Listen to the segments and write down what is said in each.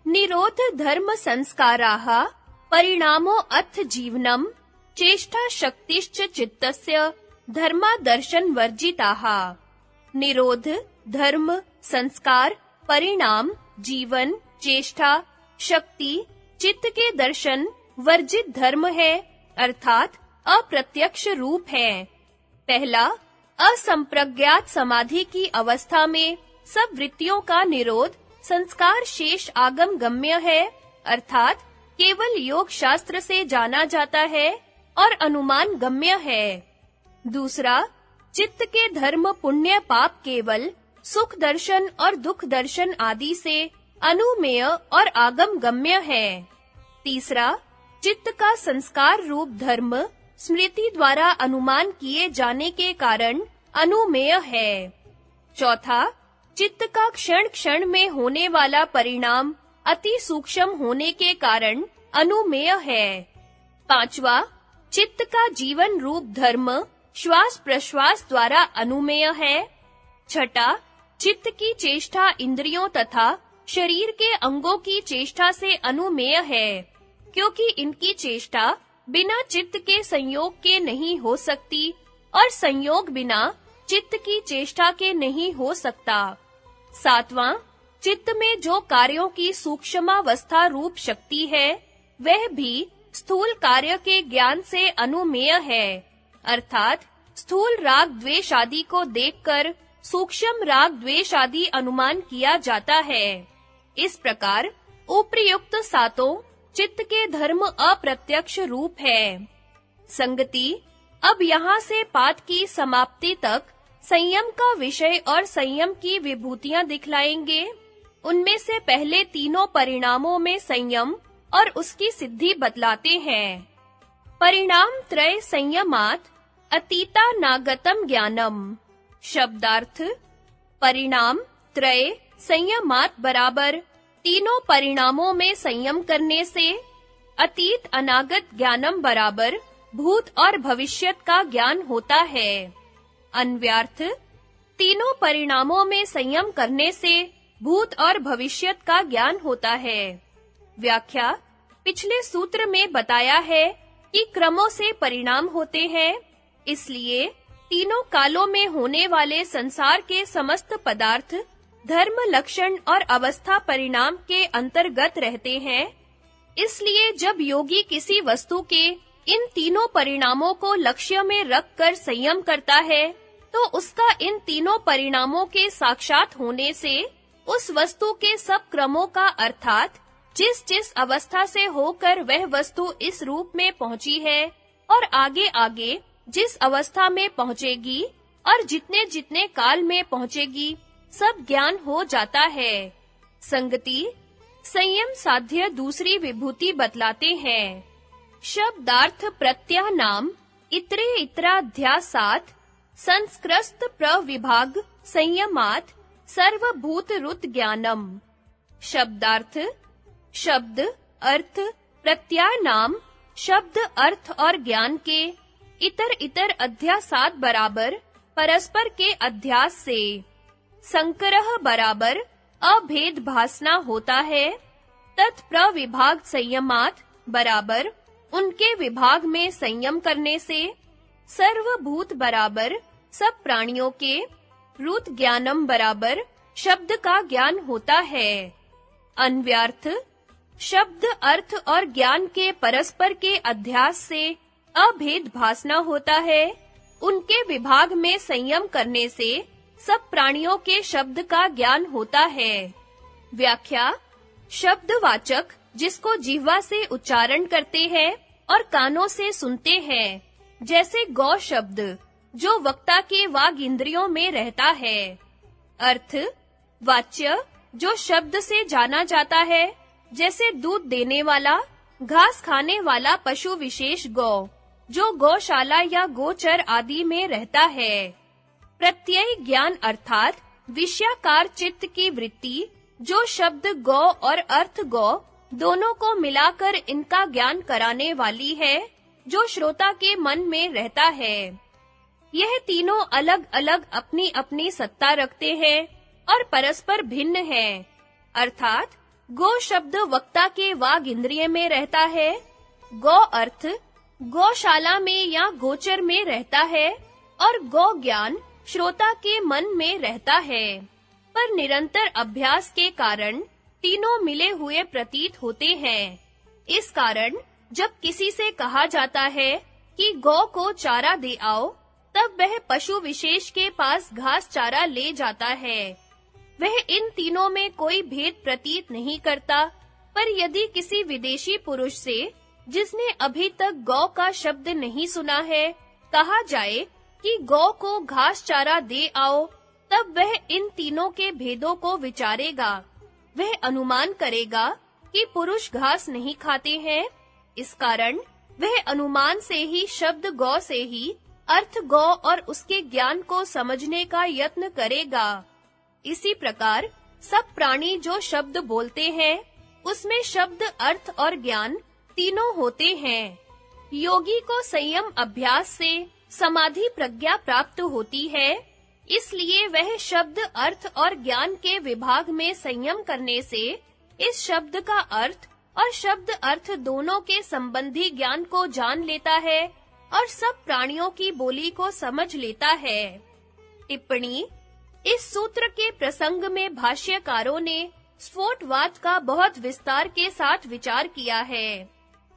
निरोध धर्म संस्काराः परिणामो अथ जीवनम चेष्टा शक्तिश्च चित्तस्य धर्मादर्शन वर्जिताः। निरोध धर्म संस्कार परिणाम जीवन चेष्टा शक्ति चित्त के दर्शन वर्जित धर्म है, अर्थात अप्रत्यक्ष रूप है। पहला, असंप्रज्ञात समाधि की अवस्था में सब वृत्तियों का निरोध संस्कार शेष आगम गम्य है, अर्थात केवल योग शास्त्र से जाना जाता है और अनुमान गम्य है। दूसरा, चित्त के धर्म पुण्य पाप केवल सुख दर्शन और दुख दर्शन आदि से अनुमेय और आगम गम्य है। तीसरा, चित्त का संस्कार रूप धर्म स्मृति द्वारा अनुमान किए जाने के कारण अनुमेय है। चौथा, चित्त का क्षण क्षण में होने वाला परिणाम अति सूक्ष्म होने के कारण अनुमेय है। पांचवा, चित्त का जीवन रूप धर्म श्वास प्रश्वास द्वारा अनुमेय है। छठा, चित्त की चेष्टा इंद्रियों तथा शरीर के अंगों की चेष्टा से अनुमेय है, क्योंकि इनकी चेष्टा बिना चित्त के संयोग के नहीं हो सकती और संयोग बिना चित्त की चेष्टा के नहीं हो सकता। सातवां, चित्त में जो कार्यों की सूक्ष्मावस्था रूप शक्ति है, वह भी स्थूल कार्य के ज्ञान से अनुमेय है, अर्थात स्थूल राग द्वेष आदि को देखकर सूक्ष्म राग द्वेष आदि अनुमान किया जाता है। इस प्रकार उपर्युक्त सातों चित्त के धर्म अप्रत्यक्ष रूप है। संगति, अब यहाँ से पाठ की समाप्ति तक संयम का विषय और संयम की विभूतियां दिखलाएंगे। उनमें से पहले तीनों परिणामों में संयम और उसकी सिद्धि बतलाते हैं। परिणाम त्रय संयमात् अतीता नागतम ज्ञानम। शब्दार्थ, परिणाम त्रय संयमात् बराबर तीनों परिणामों में संयम करने से अतीत अनागत ज्ञानम बराबर भूत और भविष्यत का ज्ञान होता है। अन्व्यार्थ, तीनों परिणामों में संयम करने से भूत और भविष्यत का ज्ञान होता है। व्याख्या, पिछले सूत्र में बताया है कि क्रमों से परिणाम होते हैं, इसलिए तीनों कालों में होने वाले संसार के समस्त पदार्थ धर्म लक्षण और अवस्था परिणाम के अंतर्गत रहते हैं। इसलिए जब योगी किसी वस्तु के इन तीनों परिणामों को लक्ष्य में रखकर संयम करता है, तो उसका इन तीनों परिणामों के साक्षात होने से उस वस्तु के सब क्रमों का अर्थात जिस अवस्था से होकर वह वस्तु इस रूप में पहुंची है और आगे-आगे जिस अवस्था में पहुंचेगी और जितने काल में पहुंचेगी, सब ज्ञान हो जाता है। संगति, संयम साध्य दूसरी विभूति बतलाते हैं। शब्दार्थ प्रत्यय नाम इतरे इतराध्यासात् संस्कृत प्रविभाग संयमात् सर्वभूत रुत ज्ञानम। शब्दार्थ, शब्द अर्थ प्रत्यय नाम शब्द अर्थ और ज्ञान के इतर अध्यासात बराबर परस्पर के अध्यास से संकरह बराबर अभेद भासना होता है। तत्प्रविभाग संयमात् बराबर उनके विभाग में संयम करने से सर्वभूत बराबर सब प्राणियों के रुत ज्ञानम बराबर शब्द का ज्ञान होता है। अन्व्यार्थ, शब्द अर्थ और ज्ञान के परस्पर के अध्यास से अभेद भासना होता है। उनके विभाग में संयम करने से सब प्राणियों के शब्द का ज्ञान होता है। व्याख्या, शब्दवाचक जिसको जिह्वा से उच्चारण करते हैं और कानों से सुनते हैं, जैसे गौ शब्द जो वक्ता के वाग इंद्रियों में रहता है। अर्थ, वाच्य जो शब्द से जाना जाता है, जैसे दूध देने वाला, घास खाने वाला पशु विशेष गौ जो गौशाला या गोचर आदि में रहता है। प्रत्यय ज्ञान अर्थात विषयाकार चित्त की वृत्ति जो शब्द गौ और अर्थ गौ दोनों को मिलाकर इनका ज्ञान कराने वाली है, जो श्रोता के मन में रहता है। यह तीनों अलग-अलग अपनी-अपनी सत्ता रखते हैं और परस्पर भिन्न हैं, अर्थात गो शब्द वक्ता के वाग इंद्रिय में रहता है, गौ अर्थ गौशाला में या गोचर में रहता है और गौ ज्ञान श्रोता के मन में रहता है। पर निरंतर अभ्यास के कारण तीनों मिले हुए प्रतीत होते हैं। इस कारण जब किसी से कहा जाता है कि गौ को चारा दे आओ, तब वह पशु विशेष के पास घास चारा ले जाता है। वह इन तीनों में कोई भेद प्रतीत नहीं करता। पर यदि किसी विदेशी पुरुष से, जिसने अभी तक गौ का शब्द नहीं सुना है, कहा जाए कि गौ को घास चारा दे आओ, तब वह इन तीनों के भेदों को विचारेगा। वह अनुमान करेगा कि पुरुष घास नहीं खाते हैं। इस कारण वह अनुमान से ही शब्द गौ से ही अर्थ गौ और उसके ज्ञान को समझने का यत्न करेगा। इसी प्रकार सब प्राणी जो शब्द बोलते हैं, उसमें शब्द, अर्थ और ज्ञान तीनों होते हैं। योगी को संयम अभ्यास से समाधि प्रज्ञा प्राप्त होती है, इसलिए वह शब्द, अर्थ और ज्ञान के विभाग में संयम करने से इस शब्द का अर्थ और शब्द अर्थ दोनों के संबंधी ज्ञान को जान लेता है और सब प्राणियों की बोली को समझ लेता है। टिप्पणी: इस सूत्र के प्रसंग में भाष्यकारों ने स्फोटवाद का बहुत विस्तार के साथ विचार किया है।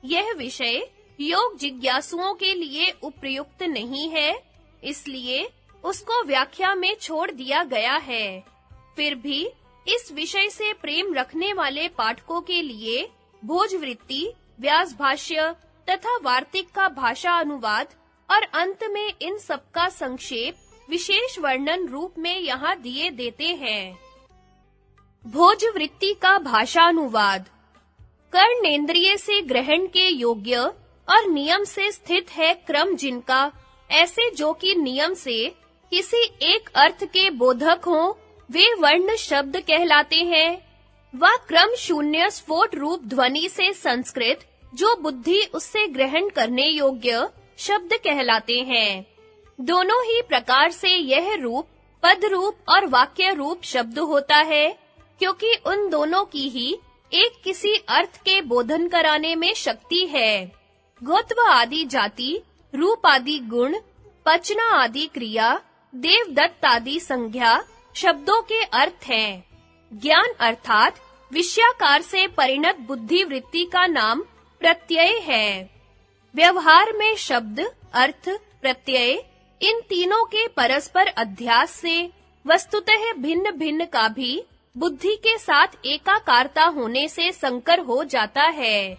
यह विषय योग जिज्ञासुओं के लिए उपयुक्त नहीं है, इसलिए उसको व्याख्या में छोड़ दिया गया है। फिर भी इस विषय से प्रेम रखने वाले पाठकों के लिए भोजवृत्ति, व्यास भाष्य तथा वार्तिक का भाषा अनुवाद और अंत में इन सबका संक्षेप विशेष वर्णन रूप में यहाँ दिए देते हैं। भोजवृत्ति का भाषा अनुवाद। कर्णेंद्रिय से ग्रहण के योग्य और नियम से स्थित है क्रम जिनका, ऐसे जो कि नियम से किसी एक अर्थ के बोधक हों, वे वर्ण शब्द कहलाते हैं। वह क्रम शून्य स्फोट रूप ध्वनि से संस्कृत, जो बुद्धि उससे ग्रहण करने योग्य शब्द कहलाते हैं। दोनों ही प्रकार से यह रूप, पद रूप और वाक्य रूप शब्द होता है, क्योंकि उन दोनों की ही एक किसी अर्थ के बोधन कराने में शक्ति है। गोत्व आदि जाति, रूप आदि गुण, पचना आदि क्रिया, देवदत्त आदि संज्ञा शब्दों के अर्थ हैं। ज्ञान अर्थात विषयाकार से परिणत बुद्धि वृत्ति का नाम प्रत्यय है। व्यवहार में शब्द, अर्थ, प्रत्यय इन तीनों के परस्पर अध्यास से वस्तुतः भिन्न-भिन्न का भी बुद्धि के साथ एकाकारता होने से संकर हो जाता है।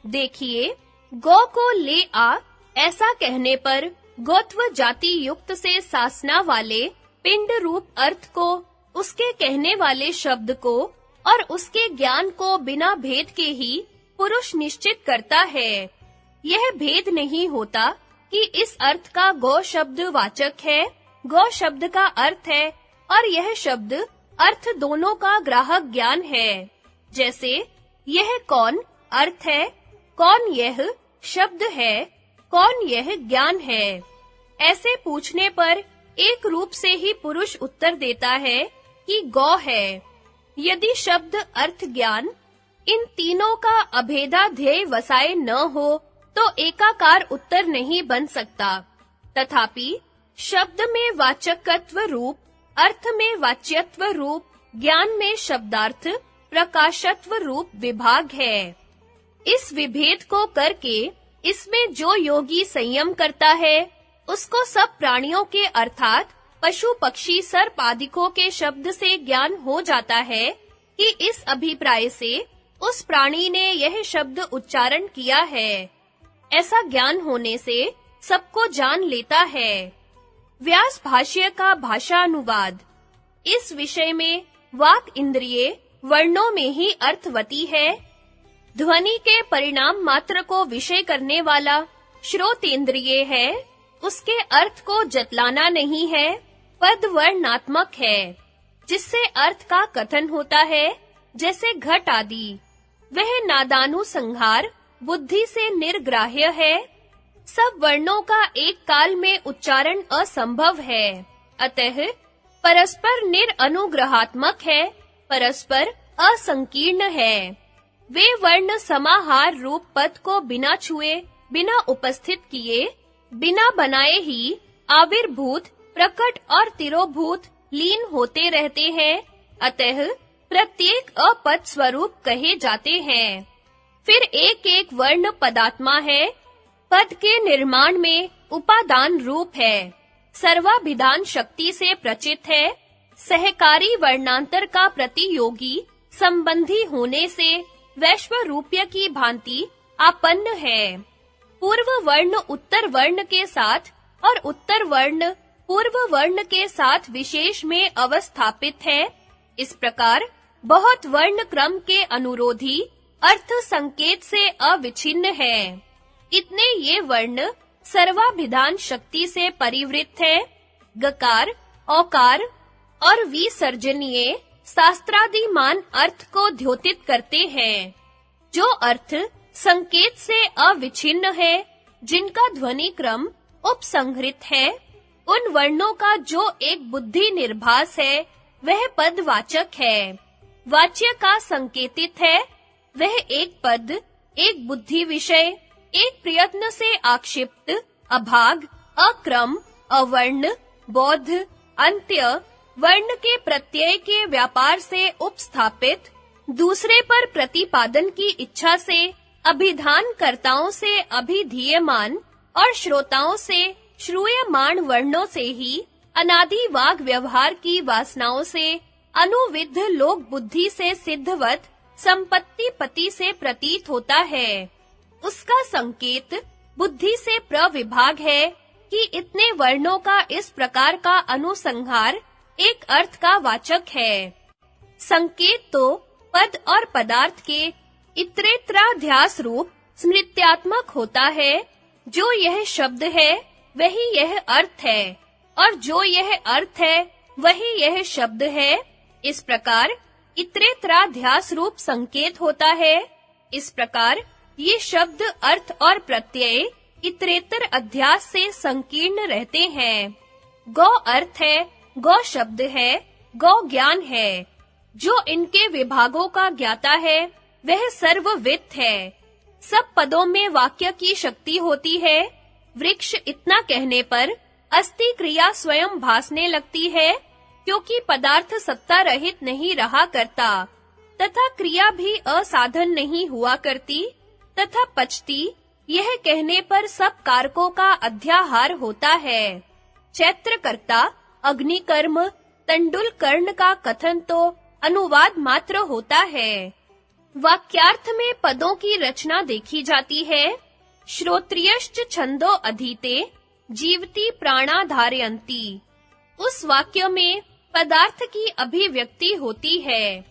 देखिए, गौ को ले आ ऐसा कहने पर गोत्व जाति युक्त से सासना वाले पिंड रूप अर्थ को, उसके कहने वाले शब्द को और उसके ज्ञान को बिना भेद के ही पुरुष निश्चित करता है। यह भेद नहीं होता कि इस अर्थ का गौ शब्द वाचक है, गौ शब्द का अर्थ है और यह शब्द अर्थ दोनों का ग्राहक ज्ञान है। जैसे यह कौन अर्थ है, कौन यह शब्द है, कौन यह ज्ञान है। ऐसे पूछने पर एक रूप से ही पुरुष उत्तर देता है कि गौ है। यदि शब्द, अर्थ, ज्ञान इन तीनों का अभेदाध्यय वसाय न हो तो एकाकार उत्तर नहीं बन सकता। तथापि शब्द में वाचकत्व रूप, अर्थ में वाच्यत्व रूप, ज्ञान में शब्दार्थ प्रकाशत्व रूप विभाग है। इस विभेद को करके इसमें जो योगी संयम करता है, उसको सब प्राणियों के अर्थात पशु, पक्षी, सर्प आदिकों के शब्द से ज्ञान हो जाता है कि इस अभिप्राय से उस प्राणी ने यह शब्द उच्चारण किया है। ऐसा ज्ञान होने से सबको जान लेता है। व्यास भाष्य का भाषा अनुवाद। इस विषय में वाक इंद्रिय वर्णों में ही अर्थवती है। ध्वनि के परिणाम मात्र को विषय करने वाला श्रोतेंद्रिय है, उसके अर्थ को जतलाना नहीं है, पद वर्णात्मक है, जिससे अर्थ का कथन होता है, जैसे घट आदि। वह नादानुसंहार बुद्धि से निर्ग्राह्य है। सब वर्णों का एक काल में उच्चारण असंभव है, अतः परस्पर निरअनुग्रहात्मक है, परस्पर असंकीर्ण है। वे वर्ण समाहार रूप पद को बिना छुए, बिना उपस्थित किए, बिना बनाए ही आविर्भूत, प्रकट और तिरोभूत लीन होते रहते हैं, अतः प्रत्येक अपद स्वरूप कहे जाते हैं। फिर एक एक वर्ण पदात्मा है, पद के निर्माण में उपादान रूप है, सर्वाभिधान शक्ति से प्रचित है, सहकारी वर्णांतर का प्रतियोगी संबंधी होने से वैश्वरूप्य की भांति आपन्न है। पूर्व वर्ण उत्तर वर्ण के साथ और उत्तर वर्ण पूर्व वर्ण के साथ विशेष में अवस्थापित है। इस प्रकार बहुत वर्ण क्रम के अनुरोधी अर्थ संकेत से अविच्छिन्न है। इतने ये वर्ण सर्वाभिधान शक्ति से परिवृत्त है। गकार, औकार और विसर्जनीय शास्त्रादिमान अर्थ को द्योतित करते हैं। जो अर्थ संकेत से अविच्छिन्न है, जिनका ध्वनि क्रम उपसंहृत है, उन वर्णों का जो एक बुद्धि निर्भास है, वह पदवाचक है। वाच्य का संकेतित है, वह एक पद, एक बुद्धि विषय, एक प्रयत्न से आक्षिप्त, अभाग, अक्रम, अवर्ण, बौद्ध, अंत्य वर्ण के प्रत्यय के व्यापार से उपस्थापित, दूसरे पर प्रतिपादन की इच्छा से अभिधान कर्ताओं से अभिधीयमान और श्रोताओं से श्रूयमाण वर्णों से ही अनादि वाग व्यवहार की वासनाओं से अनुविद्ध लोक बुद्धि से सिद्धवत संपत्ति पति से प्रतीत होता है। उसका संकेत बुद्धि से प्रविभाग है कि इतने वर्णों का इस प्रकार का अनुसंहार एक अर्थ का वाचक है। संकेत तो पद और पदार्थ के इतरेत्राध्यास रूप स्मृत्यात्मक होता है। जो यह शब्द है वही यह अर्थ है, और जो यह अर्थ है वही यह शब्द है। इस प्रकार इतरेत्राध्यास रूप संकेत होता है। इस प्रकार ये शब्द, अर्थ और प्रत्यय इतरेतर अध्यास से संकीर्ण रहते हैं। गौ अर्थ है, गौ शब्द है, गौ ज्ञान है। जो इनके विभागों का ज्ञाता है वह सर्वविद है। सब पदों में वाक्य की शक्ति होती है। वृक्ष इतना कहने पर अस्थि क्रिया स्वयं भासने लगती है, क्योंकि पदार्थ सत्ता रहित नहीं रहा करता, तथा क्रिया भी असाधन नहीं हुआ करती, तथा पचती, यह कहने पर सब कारकों का अध्याहार होता है। चैत्रकर्ता, अग्निकर्म, तंडुल कर्ण का कथन तो अनुवाद मात्र होता है। वाक्यार्थ में पदों की रचना देखी जाती है। श्रोत्रियश्च छंदो अधीते जीवति प्राणा धारयन्ति। उस वाक्य में पदार्थ की अभिव्यक्ति होती है।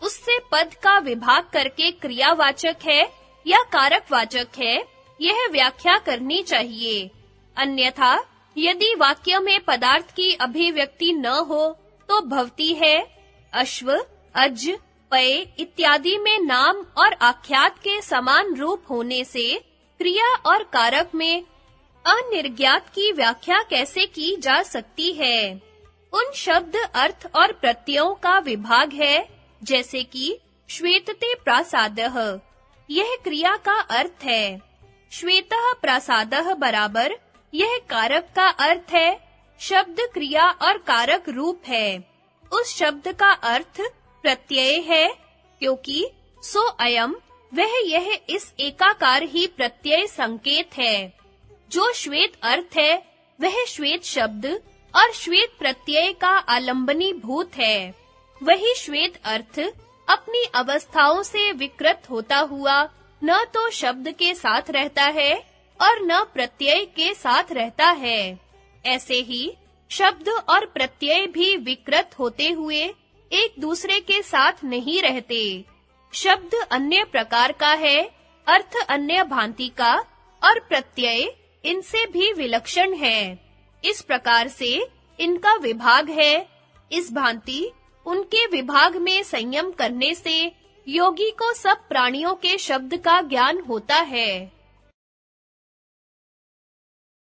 उससे पद का विभाग करके क्रियावाचक है या कारकवाचक है, यह व्याख्या करनी चाहिए। अन्यथा यदि वाक्य में पदार्थ की अभिव्यक्ति न हो तो भवती है। अश्व, अज, पय इत्यादि में नाम और आख्यात के समान रूप होने से क्रिया और कारक में अनिर्ज्ञात की व्याख्या कैसे की जा सकती है? उन शब्द, अर्थ और प्रत्ययों का विभाग है, जैसे कि श्वेतते प्रासादः, यह क्रिया का अर्थ है। श्वेतः प्रासादः बराबर यह कारक का अर्थ है। शब्द क्रिया और कारक रूप है। उस शब्द का अर्थ प्रत्यय है, क्योंकि सो अयम, वह यह इस एकाकार ही प्रत्यय संकेत है। जो श्वेत अर्थ है वह श्वेत शब्द और श्वेत प्रत्यय का आलंबनी भूत है। वही श्वेत अर्थ अपनी अवस्थाओं से विकृत होता हुआ न तो शब्द के साथ रहता है और न प्रत्यय के साथ रहता है। ऐसे ही शब्द और प्रत्यय भी विकृत होते हुए एक दूसरे के साथ नहीं रहते। शब्द अन्य प्रकार का है, अर्थ अन्य भांति का और प्रत्यय इनसे भी विलक्षण है। इस प्रकार से इनका विभाग है। इस भांति उनके विभाग में संयम करने से योगी को सब प्राणियों के शब्द का ज्ञान होता है।